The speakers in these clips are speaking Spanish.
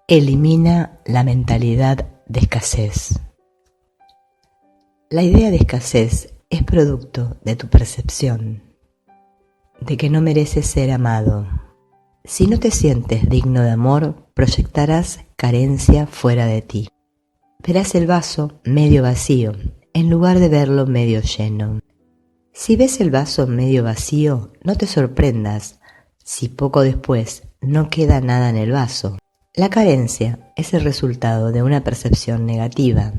Elimina la mentalidad de escasez. La idea de escasez es producto de tu percepción, de que no mereces ser amado. Si no te sientes digno de amor, proyectarás carencia fuera de ti. Verás el vaso medio vacío, en lugar de verlo medio lleno. Si ves el vaso medio vacío, no te sorprendas si poco después no queda nada en el vaso. La carencia es el resultado de una percepción negativa.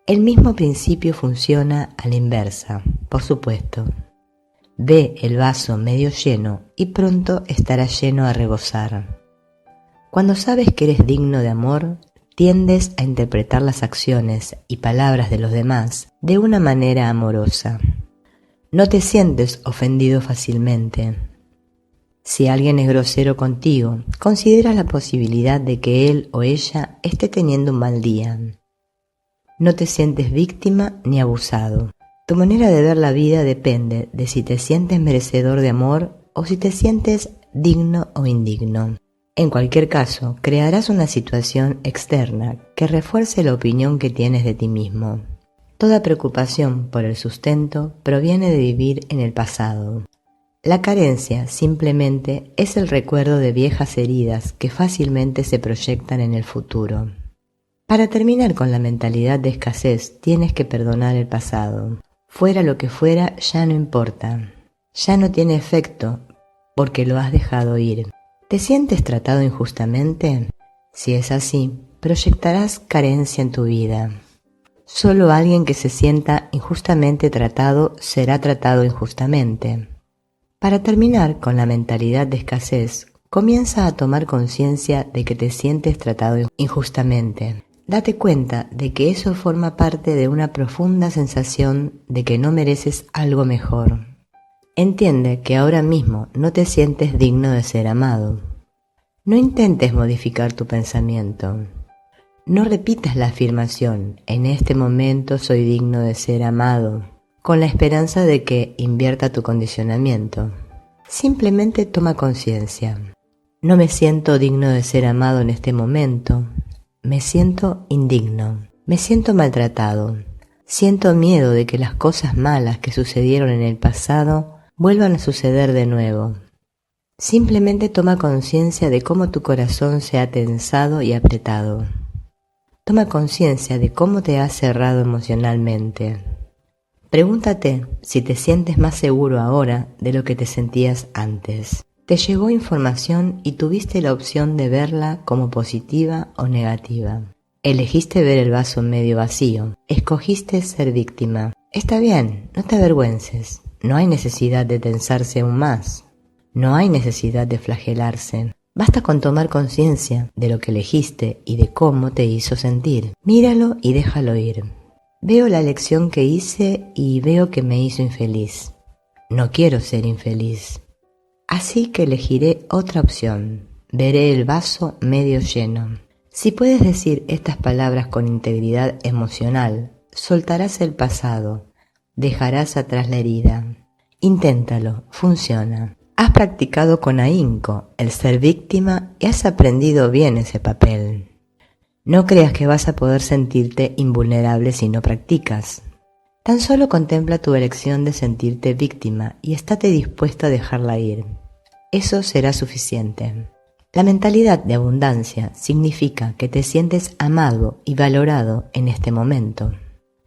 El mismo principio funciona a la inversa, por supuesto. Ve el vaso medio lleno y pronto estará lleno a rebosar. Cuando sabes que eres digno de amor, tiendes a interpretar las acciones y palabras de los demás de una manera amorosa. No te sientes ofendido fácilmente. Si alguien es grosero contigo, consideras la posibilidad de que él o ella esté teniendo un mal día. No te sientes víctima ni abusado. Tu manera de ver la vida depende de si te sientes merecedor de amor o si te sientes digno o indigno. En cualquier caso, crearás una situación externa que refuerce la opinión que tienes de ti mismo. Toda preocupación por el sustento proviene de vivir en el pasado. La carencia simplemente es el recuerdo de viejas heridas que fácilmente se proyectan en el futuro. Para terminar con la mentalidad de escasez, tienes que perdonar el pasado. Fuera lo que fuera, ya no importa. Ya no tiene efecto porque lo has dejado ir. ¿Te sientes tratado injustamente? Si es así, proyectarás carencia en tu vida. Solo alguien que se sienta injustamente tratado será tratado injustamente. Para terminar con la mentalidad de escasez, comienza a tomar conciencia de que te sientes tratado injustamente. Date cuenta de que eso forma parte de una profunda sensación de que no mereces algo mejor. Entiende que ahora mismo no te sientes digno de ser amado. No intentes modificar tu pensamiento. No repitas la afirmación, en este momento soy digno de ser amado, con la esperanza de que invierta tu condicionamiento. Simplemente toma conciencia. No me siento digno de ser amado en este momento. Me siento indigno. Me siento maltratado. Siento miedo de que las cosas malas que sucedieron en el pasado vuelvan a suceder de nuevo. Simplemente toma conciencia de cómo tu corazón se ha tensado y apretado. Toma conciencia de cómo te has cerrado emocionalmente. Pregúntate si te sientes más seguro ahora de lo que te sentías antes. Te llegó información y tuviste la opción de verla como positiva o negativa. Elegiste ver el vaso medio vacío. Escogiste ser víctima. Está bien, no te avergüences. No hay necesidad de tensarse aún más. No hay necesidad de flagelarse. Basta con tomar conciencia de lo que elegiste y de cómo te hizo sentir. Míralo y déjalo ir. Veo la elección que hice y veo que me hizo infeliz. No quiero ser infeliz. Así que elegiré otra opción. Veré el vaso medio lleno. Si puedes decir estas palabras con integridad emocional, soltarás el pasado, dejarás atrás la herida. Inténtalo, funciona. Has practicado con ahínco el ser víctima y has aprendido bien ese papel. No creas que vas a poder sentirte invulnerable si no practicas. Tan solo contempla tu elección de sentirte víctima y estate dispuesto a dejarla ir. Eso será suficiente. La mentalidad de abundancia significa que te sientes amado y valorado en este momento.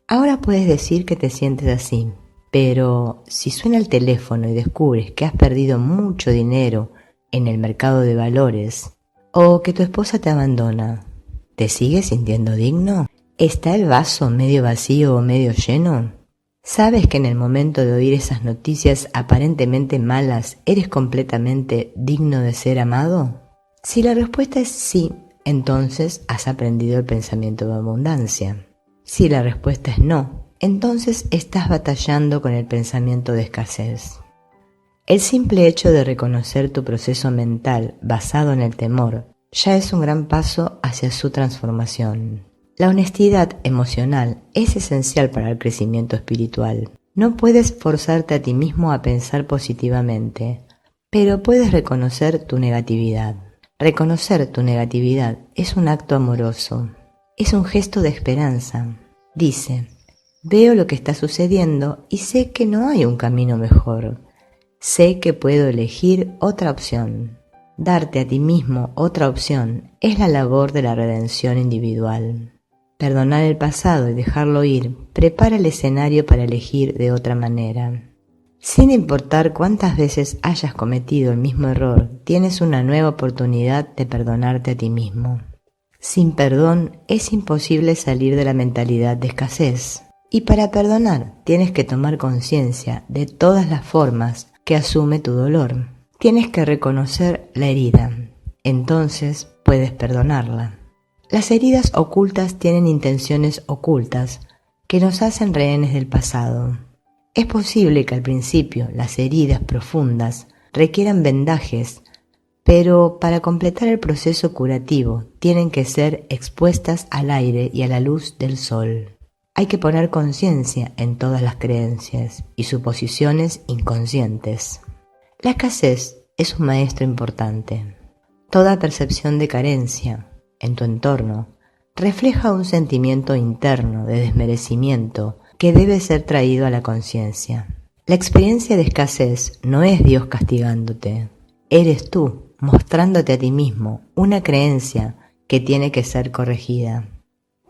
Ahora puedes decir que te sientes así, pero si suena el teléfono y descubres que has perdido mucho dinero en el mercado de valores o que tu esposa te abandona, ¿te sigues sintiendo digno? ¿Está el vaso medio vacío o medio lleno? ¿Sabes que en el momento de oír esas noticias aparentemente malas eres completamente digno de ser amado? Si la respuesta es sí, entonces has aprendido el pensamiento de abundancia. Si la respuesta es no, entonces estás batallando con el pensamiento de escasez. El simple hecho de reconocer tu proceso mental basado en el temor ya es un gran paso hacia su transformación. La honestidad emocional es esencial para el crecimiento espiritual. No puedes forzarte a ti mismo a pensar positivamente, pero puedes reconocer tu negatividad. Reconocer tu negatividad es un acto amoroso, es un gesto de esperanza. Dice, veo lo que está sucediendo y sé que no hay un camino mejor. Sé que puedo elegir otra opción. Darte a ti mismo otra opción es la labor de la redención individual. Perdonar el pasado y dejarlo ir prepara el escenario para elegir de otra manera. Sin importar cuántas veces hayas cometido el mismo error, tienes una nueva oportunidad de perdonarte a ti mismo. Sin perdón es imposible salir de la mentalidad de escasez. Y para perdonar tienes que tomar conciencia de todas las formas que asume tu dolor. Tienes que reconocer la herida, entonces puedes perdonarla. Las heridas ocultas tienen intenciones ocultas que nos hacen rehenes del pasado. Es posible que al principio las heridas profundas requieran vendajes, pero para completar el proceso curativo tienen que ser expuestas al aire y a la luz del sol. Hay que poner conciencia en todas las creencias y suposiciones inconscientes. La escasez es un maestro importante. Toda percepción de carencia en tu entorno refleja un sentimiento interno de desmerecimiento que debe ser traído a la conciencia. La experiencia de escasez no es Dios castigándote, eres tú mostrándote a ti mismo una creencia que tiene que ser corregida.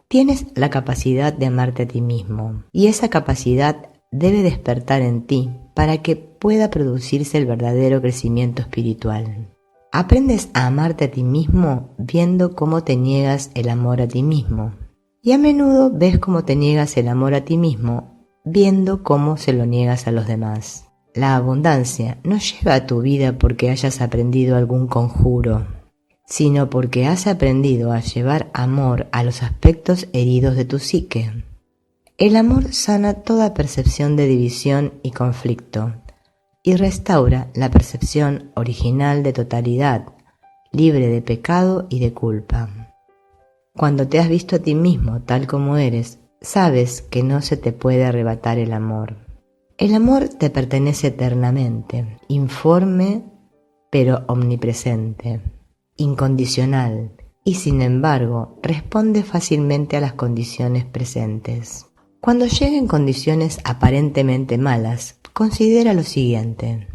Tienes la capacidad de amarte a ti mismo y esa capacidad debe despertar en ti para que pueda producirse el verdadero crecimiento espiritual. Aprendes a amarte a ti mismo viendo cómo te niegas el amor a ti mismo. Y a menudo ves cómo te niegas el amor a ti mismo viendo cómo se lo niegas a los demás. La abundancia no llega a tu vida porque hayas aprendido algún conjuro, sino porque has aprendido a llevar amor a los aspectos heridos de tu psique. El amor sana toda percepción de división y conflicto y restaura la percepción original de totalidad, libre de pecado y de culpa. Cuando te has visto a ti mismo tal como eres, sabes que no se te puede arrebatar el amor. El amor te pertenece eternamente, informe pero omnipresente, incondicional y sin embargo responde fácilmente a las condiciones presentes. Cuando lleguen condiciones aparentemente malas, considera lo siguiente.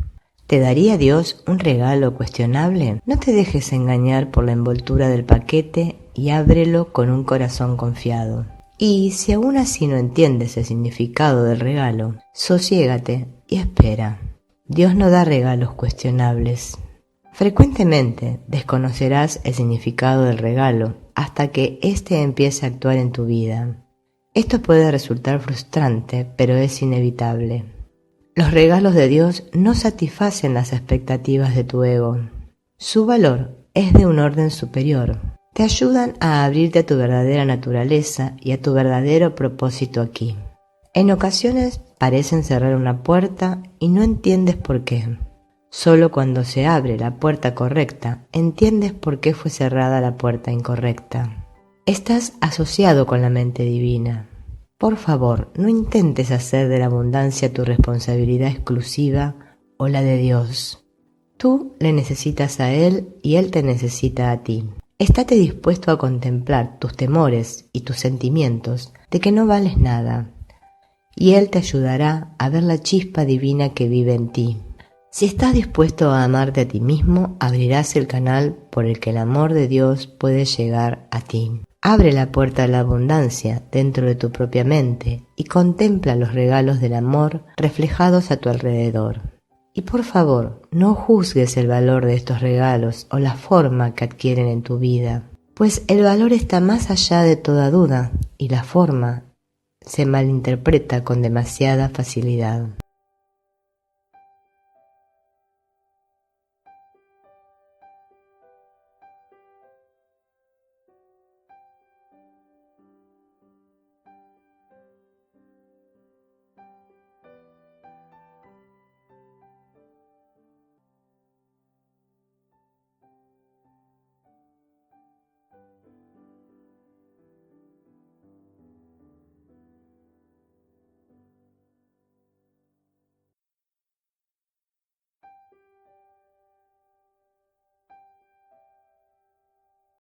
¿Te daría Dios un regalo cuestionable? No te dejes engañar por la envoltura del paquete y ábrelo con un corazón confiado. Y si aún así no entiendes el significado del regalo, sosiégate y espera. Dios no da regalos cuestionables. Frecuentemente desconocerás el significado del regalo hasta que éste empiece a actuar en tu vida. Esto puede resultar frustrante, pero es inevitable. Los regalos de Dios no satisfacen las expectativas de tu ego. Su valor es de un orden superior. Te ayudan a abrirte a tu verdadera naturaleza y a tu verdadero propósito aquí. En ocasiones parecen cerrar una puerta y no entiendes por qué. Solo cuando se abre la puerta correcta, entiendes por qué fue cerrada la puerta incorrecta. Estás asociado con la mente divina. Por favor, no intentes hacer de la abundancia tu responsabilidad exclusiva o la de Dios. Tú le necesitas a Él y Él te necesita a ti. Estate dispuesto a contemplar tus temores y tus sentimientos de que no vales nada, y Él te ayudará a ver la chispa divina que vive en ti. Si estás dispuesto a amarte a ti mismo, abrirás el canal por el que el amor de Dios puede llegar a ti. Abre la puerta a la abundancia dentro de tu propia mente y contempla los regalos del amor reflejados a tu alrededor. Y por favor, no juzgues el valor de estos regalos o la forma que adquieren en tu vida, pues el valor está más allá de toda duda y la forma se malinterpreta con demasiada facilidad.